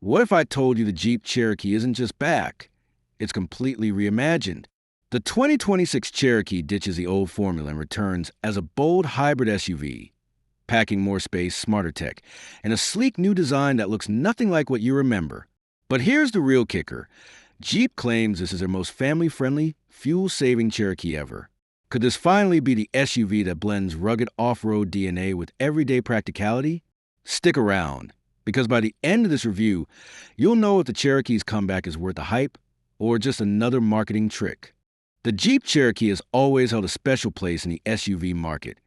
What if I told you the Jeep Cherokee isn't just back? It's completely reimagined. The 2026 Cherokee ditches the old formula and returns as a bold hybrid SUV, packing more space, smarter tech, and a sleek new design that looks nothing like what you remember. But here's the real kicker. Jeep claims this is their most family-friendly, fuel-saving Cherokee ever. Could this finally be the SUV that blends rugged off-road DNA with everyday practicality? Stick around, because by the end of this review, you'll know if the Cherokee's comeback is worth the hype or just another marketing trick. The Jeep Cherokee has always held a special place in the SUV market,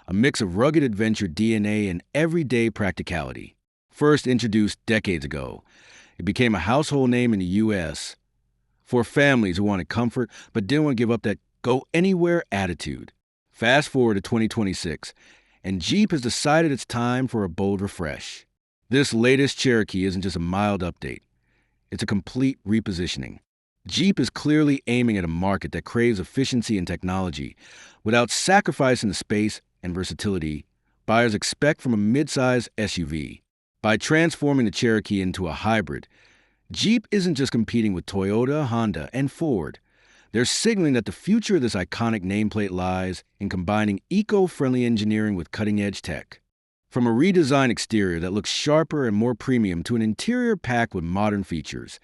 a mix of rugged adventure DNA and everyday practicality. First introduced decades ago, it became a household name in the U.S. for families who wanted comfort but didn't want to give up that go-anywhere attitude. Fast forward to 2026, and Jeep has decided it's time for a bold refresh. This latest Cherokee isn't just a mild update. It's a complete repositioning. Jeep is clearly aiming at a market that craves efficiency and technology without sacrificing the space and versatility buyers expect from a midsize SUV. By transforming the Cherokee into a hybrid, Jeep isn't just competing with Toyota, Honda, and Ford. They're signaling that the future of this iconic nameplate lies in combining eco-friendly engineering with cutting-edge tech. From a redesigned exterior that looks sharper and more premium to an interior packed with modern features,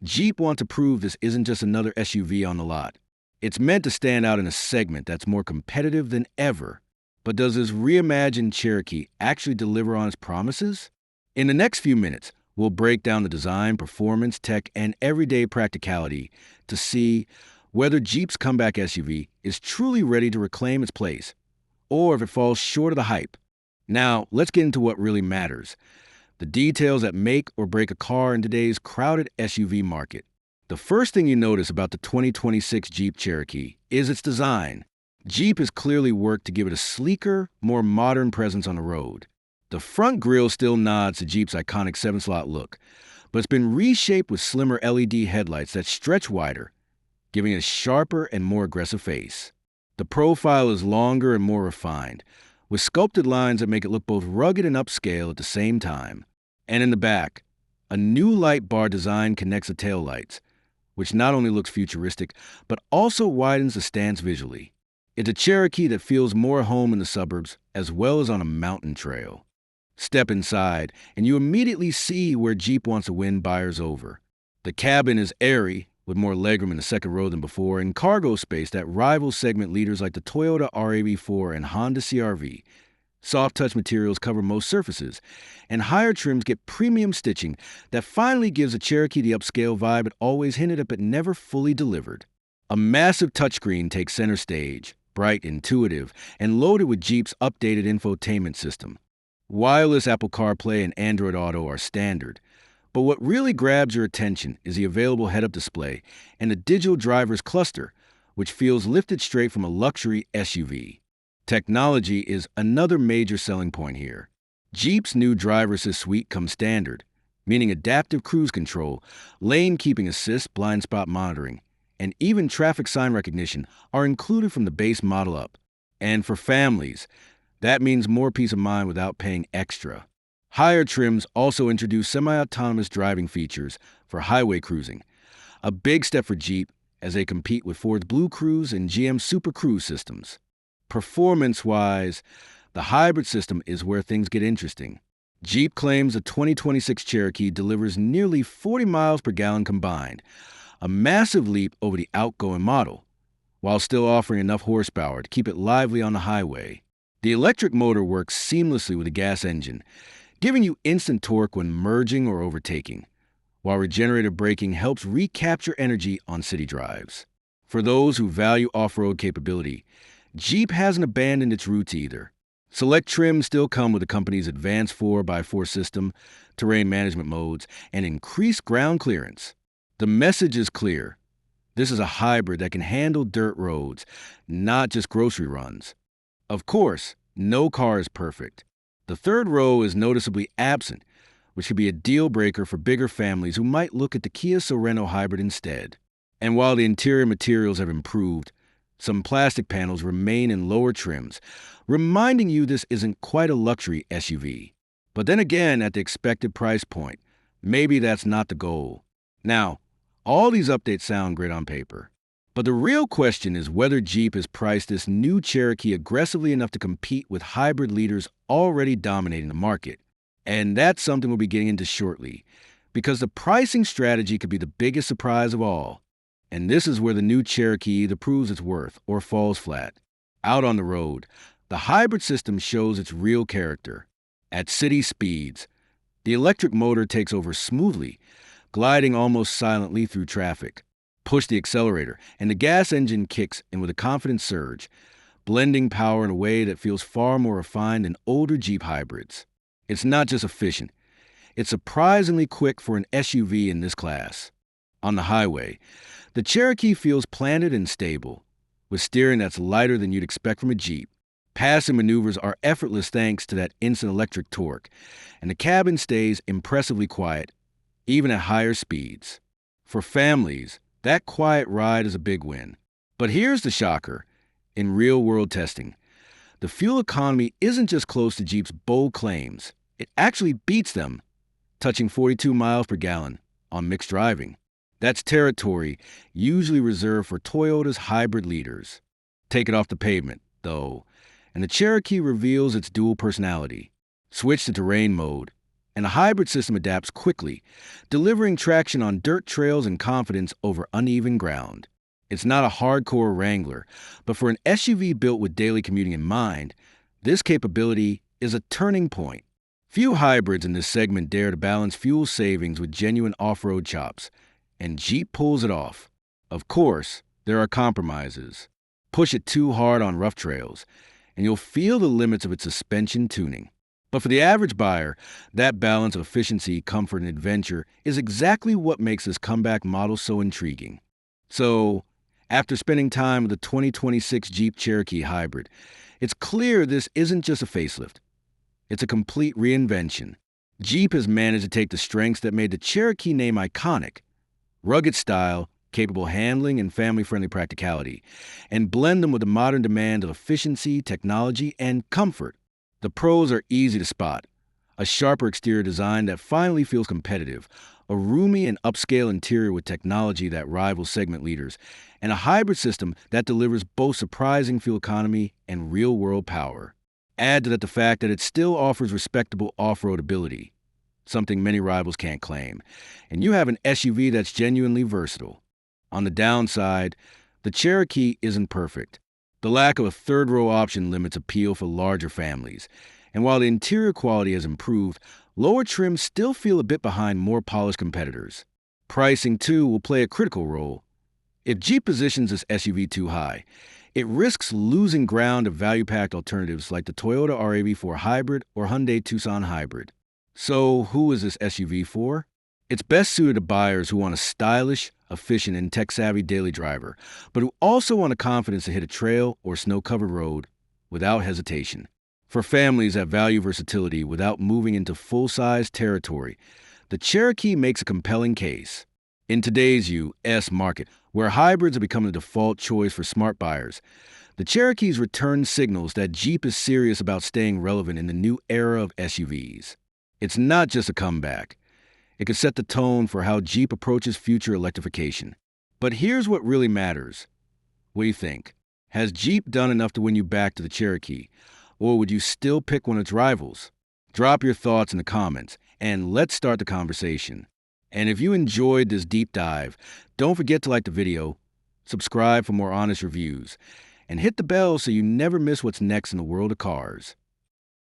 Jeep wants to prove this isn't just another SUV on the lot. It's meant to stand out in a segment that's more competitive than ever. But does this reimagined Cherokee actually deliver on its promises? In the next few minutes, we'll break down the design, performance, tech, and everyday practicality to see whether Jeep's comeback SUV is truly ready to reclaim its place, or if it falls short of the hype. Now, let's get into what really matters. The details that make or break a car in today's crowded SUV market. The first thing you notice about the 2026 Jeep Cherokee is its design. Jeep has clearly worked to give it a sleeker, more modern presence on the road. The front grille still nods to Jeep's iconic 7-slot look, but it's been reshaped with slimmer LED headlights that stretch wider, giving it a sharper and more aggressive face. The profile is longer and more refined, with sculpted lines that make it look both rugged and upscale at the same time. And in the back, a new light bar design connects the taillights, which not only looks futuristic, but also widens the stance visually. It's a Cherokee that feels more home in the suburbs as well as on a mountain trail. Step inside, and you immediately see where Jeep wants to win buyers over. The cabin is airy, with more legroom in the second row than before, and cargo space that rivals segment leaders like the Toyota RAV4 and Honda CR-V. Soft-touch materials cover most surfaces, and higher trims get premium stitching that finally gives a Cherokee the upscale vibe it always hinted at but never fully delivered. A massive touchscreen takes center stage, bright, intuitive, and loaded with Jeep's updated infotainment system. Wireless Apple CarPlay and Android Auto are standard, but what really grabs your attention is the available head-up display and the digital driver's cluster, which feels lifted straight from a luxury SUV. Technology is another major selling point here. Jeep's new driver assist suite comes standard, meaning adaptive cruise control, lane keeping assist, blind spot monitoring, and even traffic sign recognition are included from the base model up. And for families, that means more peace of mind without paying extra. Higher trims also introduce semi-autonomous driving features for highway cruising, a big step for Jeep as they compete with Ford's Blue Cruise and GM's Super Cruise systems. Performance-wise, the hybrid system is where things get interesting. Jeep claims the 2026 Cherokee delivers nearly 40 miles per gallon combined, a massive leap over the outgoing model, while still offering enough horsepower to keep it lively on the highway. The electric motor works seamlessly with a gas engine, giving you instant torque when merging or overtaking, while regenerative braking helps recapture energy on city drives. For those who value off-road capability, Jeep hasn't abandoned its roots either. Select trims still come with the company's advanced 4x4 system, terrain management modes, and increased ground clearance. The message is clear. This is a hybrid that can handle dirt roads, not just grocery runs. Of course, no car is perfect. The third row is noticeably absent, which could be a deal breaker for bigger families who might look at the Kia Sorento hybrid instead. And while the interior materials have improved, some plastic panels remain in lower trims, reminding you this isn't quite a luxury SUV. But then again, at the expected price point, Maybe that's not the goal. Now, all these updates sound great on paper. But the real question is whether Jeep has priced this new Cherokee aggressively enough to compete with hybrid leaders already dominating the market. And that's something we'll be getting into shortly, because the pricing strategy could be the biggest surprise of all. And this is where the new Cherokee either proves its worth or falls flat. Out on the road, the hybrid system shows its real character. At city speeds, the electric motor takes over smoothly, gliding almost silently through traffic. Push the accelerator, and the gas engine kicks in with a confident surge, blending power in a way that feels far more refined than older Jeep hybrids. It's not just efficient, it's surprisingly quick for an SUV in this class. On the highway, the Cherokee feels planted and stable, with steering that's lighter than you'd expect from a Jeep. Passing maneuvers are effortless thanks to that instant electric torque, and the cabin stays impressively quiet, even at higher speeds. For families, that quiet ride is a big win. But here's the shocker. In real-world testing, the fuel economy isn't just close to Jeep's bold claims. It actually beats them, touching 42 miles per gallon on mixed driving. That's territory usually reserved for Toyota's hybrid leaders. Take it off the pavement, though, and the Cherokee reveals its dual personality. Switch to terrain mode, and the hybrid system adapts quickly, delivering traction on dirt trails and confidence over uneven ground. It's not a hardcore Wrangler, but for an SUV built with daily commuting in mind, this capability is a turning point. Few hybrids in this segment dare to balance fuel savings with genuine off-road chops, and Jeep pulls it off. Of course, there are compromises. Push it too hard on rough trails, and you'll feel the limits of its suspension tuning. But for the average buyer, that balance of efficiency, comfort, and adventure is exactly what makes this comeback model so intriguing. So, after spending time with the 2026 Jeep Cherokee Hybrid, it's clear this isn't just a facelift. It's a complete reinvention. Jeep has managed to take the strengths that made the Cherokee name iconic, rugged style, capable handling, and family-friendly practicality, and blend them with the modern demand of efficiency, technology, and comfort. The pros are easy to spot. A sharper exterior design that finally feels competitive, a roomy and upscale interior with technology that rivals segment leaders, and a hybrid system that delivers both surprising fuel economy and real-world power. Add to that the fact that it still offers respectable off-road ability, something many rivals can't claim, and you have an SUV that's genuinely versatile. On the downside, the Cherokee isn't perfect. The lack of a third-row option limits appeal for larger families, and while the interior quality has improved, lower trims still feel a bit behind more polished competitors. Pricing, too, will play a critical role. If Jeep positions this SUV too high, it risks losing ground to value-packed alternatives like the Toyota RAV4 Hybrid or Hyundai Tucson Hybrid. So, who is this SUV for? It's best suited to buyers who want a stylish, efficient, and tech-savvy daily driver, but who also want the confidence to hit a trail or snow-covered road without hesitation. For families that value versatility without moving into full-size territory, the Cherokee makes a compelling case. In today's U.S. market, where hybrids are becoming the default choice for smart buyers, the Cherokee's return signals that Jeep is serious about staying relevant in the new era of SUVs. It's not just a comeback. It could set the tone for how Jeep approaches future electrification. But here's what really matters. What do you think? Has Jeep done enough to win you back to the Cherokee? Or would you still pick one of its rivals? Drop your thoughts in the comments, and let's start the conversation. And if you enjoyed this deep dive, don't forget to like the video, subscribe for more honest reviews, and hit the bell so you never miss what's next in the world of cars.